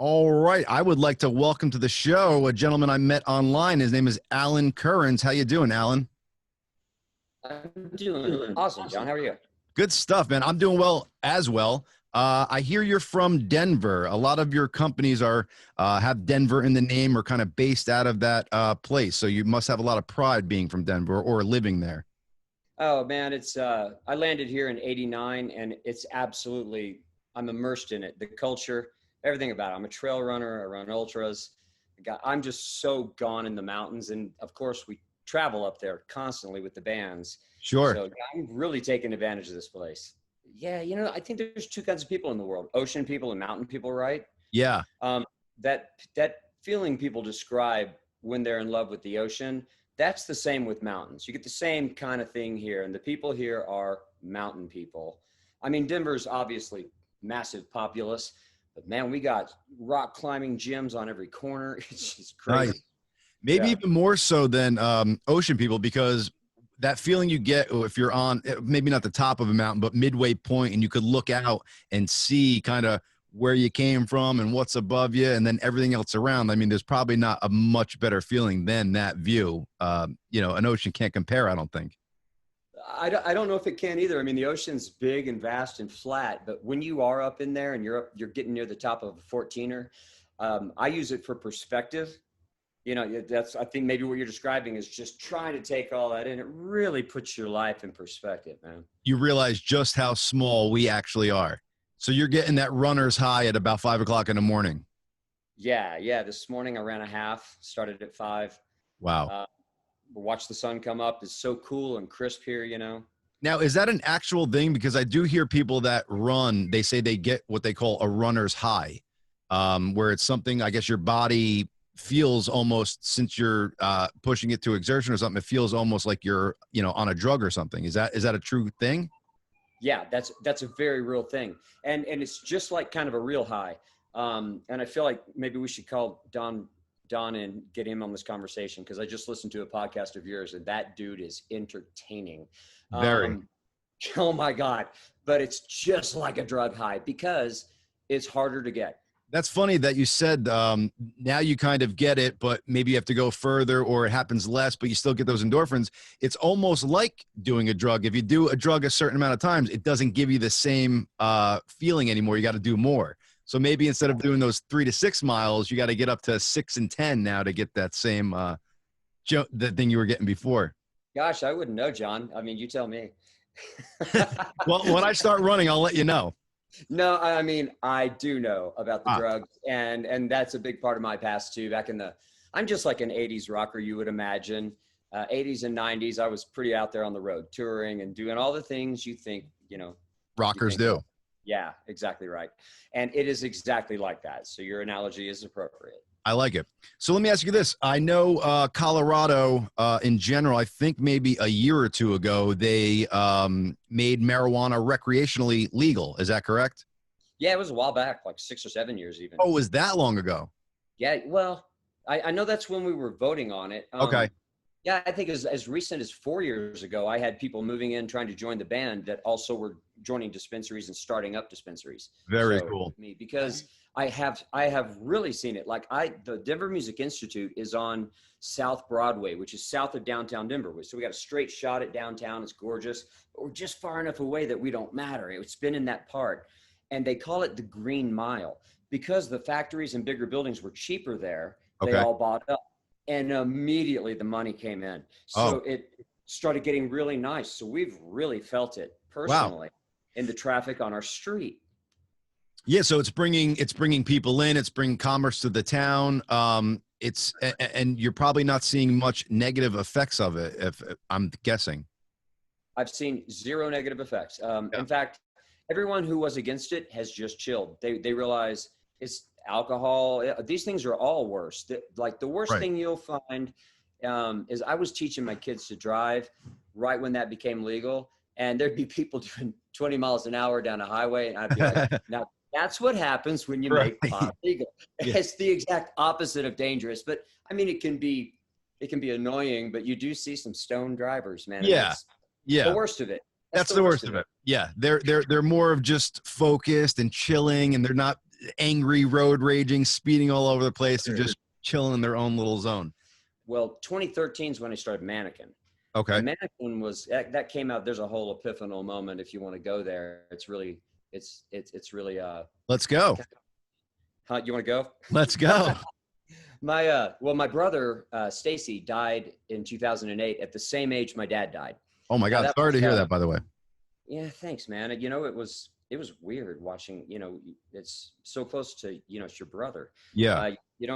All right. I would like to welcome to the show a gentleman I met online. His name is Alan Currens. How you doing, Alan? I'm doing awesome, John. How are you? Good stuff, man. I'm doing well as well. I hear you're from Denver. A lot of your companies are have Denver in the name or kind of based out of that place. So you must have a lot of pride being from Denver or living there. Oh man, it's I landed here in '89, and it's absolutely I'm immersed in it. The culture, everything about it. I'm a trail runner. I run ultras. I'm just so gone in the mountains, and of course we travel up there constantly with the bands. Sure. So I'm really taking advantage of this place. Yeah, I think there's two kinds of people in the world: ocean people and mountain people, right? Yeah. Um, that feeling people describe when they're in love with the ocean, that's the same with mountains. You get the same kind of thing here, and the people here are mountain people. I mean, Denver's obviously massive populace, but man, we got rock climbing gyms on every corner. It's just crazy. Nice. Maybe Yeah. even more so than ocean people, because that feeling you get if you're on maybe not the top of a mountain, but midway point, and you could look out and see kind of where you came from and what's above you and then everything else around. I mean, there's probably not a much better feeling than that view. An ocean can't compare, I don't think. I don't know if it can either. I mean, the ocean's big and vast and flat, but when you are up in there and you're getting near the top of a 14er, I use it for perspective. That's, I think maybe what you're describing is just trying to take all that in. It really puts your life in perspective, man. You realize just how small we actually are. So you're getting that runner's high at about 5 o'clock in the morning. Yeah. This morning I ran a half, started at 5. Wow. Watch the sun come up. It's so cool and crisp here, Now, is that an actual thing? Because I do hear people that run, they say they get what they call a runner's high, where it's something, I guess your body feels almost, since you're pushing it to exertion or something, it feels almost like you're, on a drug or something. Is that a true thing? Yeah, that's a very real thing. And it's just like kind of a real high. And I feel like maybe we should call Don and get him on this conversation, because I just listened to a podcast of yours, and that dude is entertaining. Very. Oh my God. But it's just like a drug high because it's harder to get. That's funny that you said now you kind of get it, but maybe you have to go further or it happens less, but you still get those endorphins. It's almost like doing a drug. If you do a drug a certain amount of times, it doesn't give you the same feeling anymore. You got to do more. So maybe instead of doing those 3 to 6 miles, you got to get up to 6 and 10 now to get that same the thing you were getting before. Gosh, I wouldn't know, John. I mean, you tell me. Well, when I start running, I'll let you know. No, I mean, I do know about the drugs, and that's a big part of my past too. I'm just like an 80s rocker, you would imagine. 80s and 90s, I was pretty out there on the road, touring and doing all the things you think, Rockers do. Yeah, exactly right. And it is exactly like that. So your analogy is appropriate. I like it. So let me ask you this. I know Colorado in general, I think maybe a year or two ago, they made marijuana recreationally legal. Is that correct? Yeah, it was a while back, like 6 or 7 years even. Oh, it was that long ago? Yeah, well, I know that's when we were voting on it. Okay. Yeah, I think as recent as 4 years ago, I had people moving in trying to join the band that also were joining dispensaries and starting up dispensaries. Very cool. Me, because I have really seen it. Like the Denver Music Institute is on South Broadway, which is south of downtown Denver. So we got a straight shot at downtown. It's gorgeous. But we're just far enough away that we don't matter. It's been in that part. And they call it the Green Mile because the factories and bigger buildings were cheaper there. They all bought up. And immediately the money came in. So it started getting really nice. So we've really felt it personally in the traffic on our street. Yeah, so it's bringing people in. It's bringing commerce to the town. And you're probably not seeing much negative effects of it, if I'm guessing. I've seen zero negative effects. In fact, everyone who was against it has just chilled. They realize it's alcohol. These things are all worse. The worst thing you'll find is I was teaching my kids to drive right when that became legal, and there'd be people doing 20 miles an hour down a highway, and I'd be like, now that's what happens when you make pot legal. Yeah. It's the exact opposite of dangerous. But I mean, it can be annoying, but you do see some stone drivers, man. Yeah. The worst of it. That's the worst of it. Yeah. They're more of just focused and chilling, and they're not angry, road raging, speeding all over the place, to just chilling in their own little zone? Well, 2013 is when I started Mannequin. Okay. And Mannequin was that came out. There's a whole epiphanal moment if you want to go there. It's really Let's go. Huh, you want to go? Let's go. My brother Stacy died in 2008 at the same age my dad died. Oh my God. Sorry to hear that, by the way. Yeah, thanks, man. You know, it was weird watching, you know, it's so close to, you know, it's your brother. Yeah. You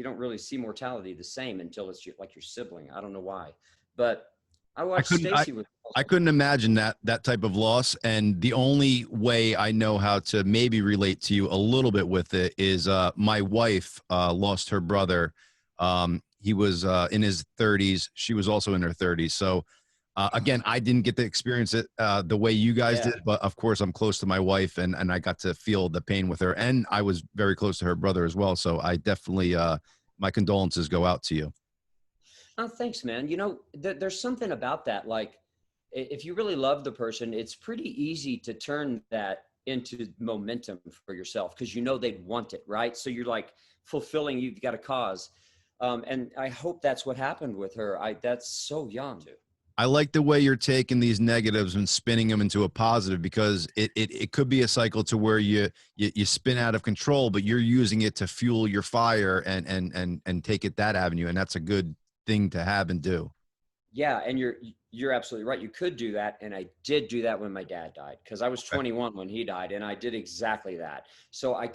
don't really see mortality the same until it's like your sibling. I don't know why, but I watched Stacy with. I couldn't imagine that type of loss. And the only way I know how to maybe relate to you a little bit with it is my wife lost her brother. He was in his 30s. She was also in her 30s. So again, I didn't get to experience it the way you guys did, but of course I'm close to my wife, and I got to feel the pain with her, and I was very close to her brother as well. So I definitely, my condolences go out to you. Oh, thanks, man. You know, there's something about that. Like, if you really love the person, it's pretty easy to turn that into momentum for yourself because you know they'd want it, right? So you're like fulfilling, you've got a cause. And I hope that's what happened with her. That's so young too. I like the way you're taking these negatives and spinning them into a positive, because it could be a cycle to where you spin out of control, but you're using it to fuel your fire and take it that avenue. And that's a good thing to have and do. Yeah. And you're absolutely right. You could do that. And I did do that when my dad died, because I was 21 when he died, and I did exactly that. So I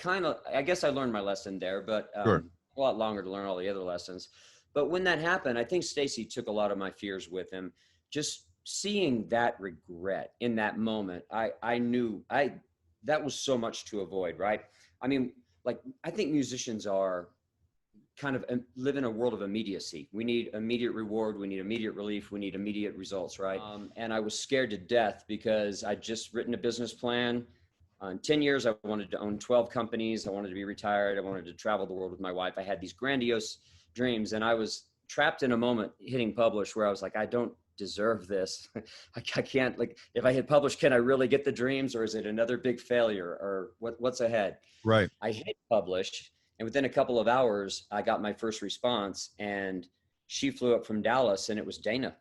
guess I learned my lesson there, but Sure. a lot longer to learn all the other lessons. But when that happened, I think Stacy took a lot of my fears with him. Just seeing that regret in that moment, I knew that was so much to avoid, right? I mean, like, I think musicians are kind of live in a world of immediacy. We need immediate reward. We need immediate relief. We need immediate results, right? And I was scared to death because I'd just written a business plan. In 10 years, I wanted to own 12 companies. I wanted to be retired. I wanted to travel the world with my wife. I had these grandiose dreams, and I was trapped in a moment hitting publish where I was like, I don't deserve this. I can't, like, if I hit publish, can I really get the dreams, or is it another big failure, or what's ahead? Right. I hit publish, and within a couple of hours, I got my first response, and she flew up from Dallas, and it was Dana.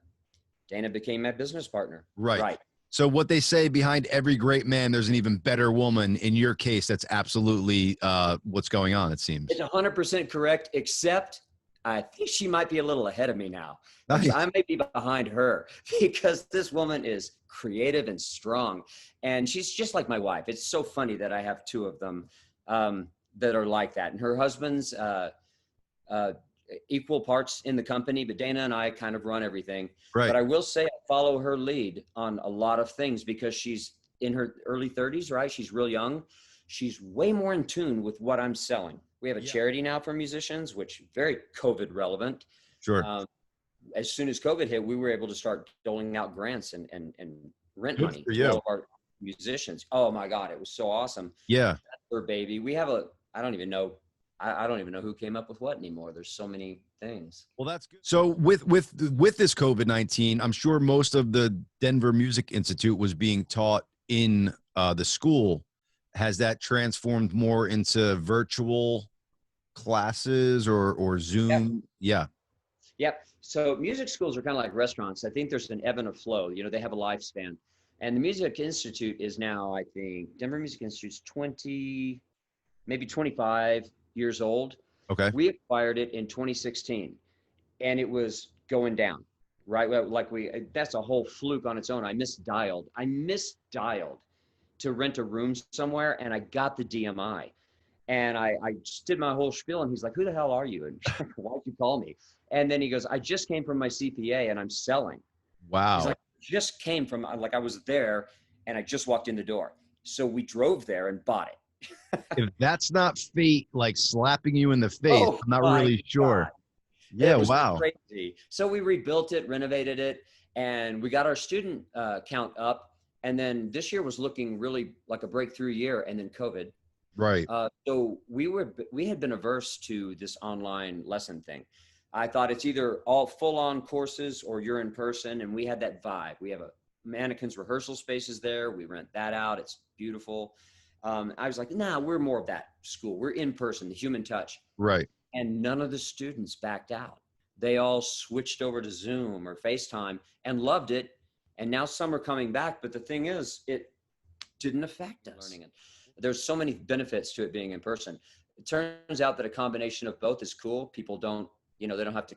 Dana became my business partner. Right. So what they say, behind every great man, there's an even better woman. In your case, that's absolutely what's going on, it seems. It's 100% correct, except I think she might be a little ahead of me now. Nice. I may be behind her, because this woman is creative and strong, and she's just like my wife. It's so funny that I have two of them that are like that. And her husband's equal parts in the company, but Dana and I kind of run everything. Right. But I will say I follow her lead on a lot of things, because she's in her early 30s, right? She's real young. She's way more in tune with what I'm selling. We have a charity now for musicians, which is very COVID relevant. Sure. As soon as COVID hit, we were able to start doling out grants and rent Good money for to you. all of our musicians. Oh my God, it was so awesome. Yeah. That's her baby. We have I don't even know who came up with what anymore. There's so many things. Well, that's good. So with this COVID-19, I'm sure most of the Denver Music Institute was being taught in the school. Has that transformed more into virtual classes or Zoom? Yeah. Yep. So music schools are kind of like restaurants. I think there's an ebb and a flow. You know, they have a lifespan. And the Music Institute is now, I think, Denver Music Institute's 20, maybe 25 years old. Okay. We acquired it in 2016, and it was going down, right? Like that's a whole fluke on its own. I misdialed to rent a room somewhere, and I got the DMI. And I just did my whole spiel, and he's like, who the hell are you? And why'd you call me? And then he goes, I just came from my CPA and I'm selling. Wow. He's like, just came from, like, I was there and I just walked in the door. So we drove there and bought it. If that's not fate, like slapping you in the face, I'm not really sure. Yeah. It was Wow. crazy. So we rebuilt it, renovated it, and we got our student count up. And then this year was looking really like a breakthrough year, and then COVID. Right. So we had been averse to this online lesson thing. I thought it's either all full on courses or you're in person. And we had that vibe. We have a Mannequin's rehearsal spaces there. We rent that out. It's beautiful. I was like, nah, we're more of that school. We're in person, the human touch. Right. And none of the students backed out. They all switched over to Zoom or FaceTime and loved it. And now some are coming back. But the thing is, it didn't affect us. Learning it. There's so many benefits to it being in person. It turns out that a combination of both is cool. People don't, they don't have to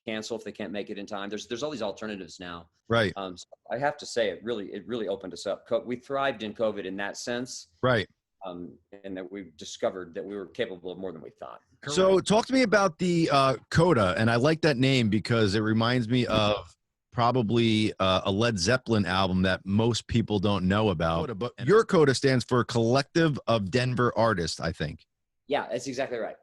cancel if they can't make it in time. There's all these alternatives now. Right. So I have to say, it really opened us up. We thrived in COVID in that sense. Right. And that we've discovered that we were capable of more than we thought. So talk to me about the Coda, and I like that name because it reminds me of probably a Led Zeppelin album that most people don't know about. But your Coda stands for Collective of Denver Artists, I think. Yeah, that's exactly right.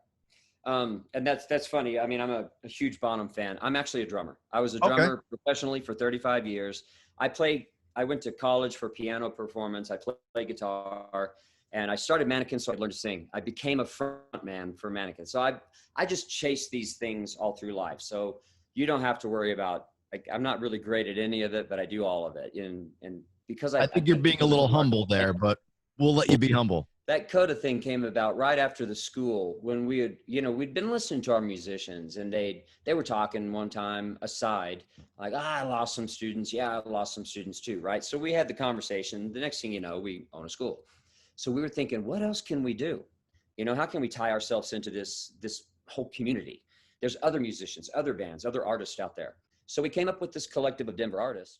And that's funny. I mean, I'm a huge Bonham fan. I'm actually a drummer. I was a drummer professionally for 35 years. I went to college for piano performance. I play guitar. And I started Mannequin, so I learned to sing. I became a front man for Mannequin. So I just chased these things all through life. So you don't have to worry about, I'm not really great at any of it, but I do all of it. And because I think you're being a little humble there, but we'll let you be humble. That Coda thing came about right after the school when we had, we'd been listening to our musicians, and they were talking one time aside, like, I lost some students. Yeah, I lost some students too, right? So we had the conversation. The next thing you know, we own a school. So we were thinking, what else can we do? How can we tie ourselves into this whole community? There's other musicians, other bands, other artists out there. So we came up with this collective of Denver artists.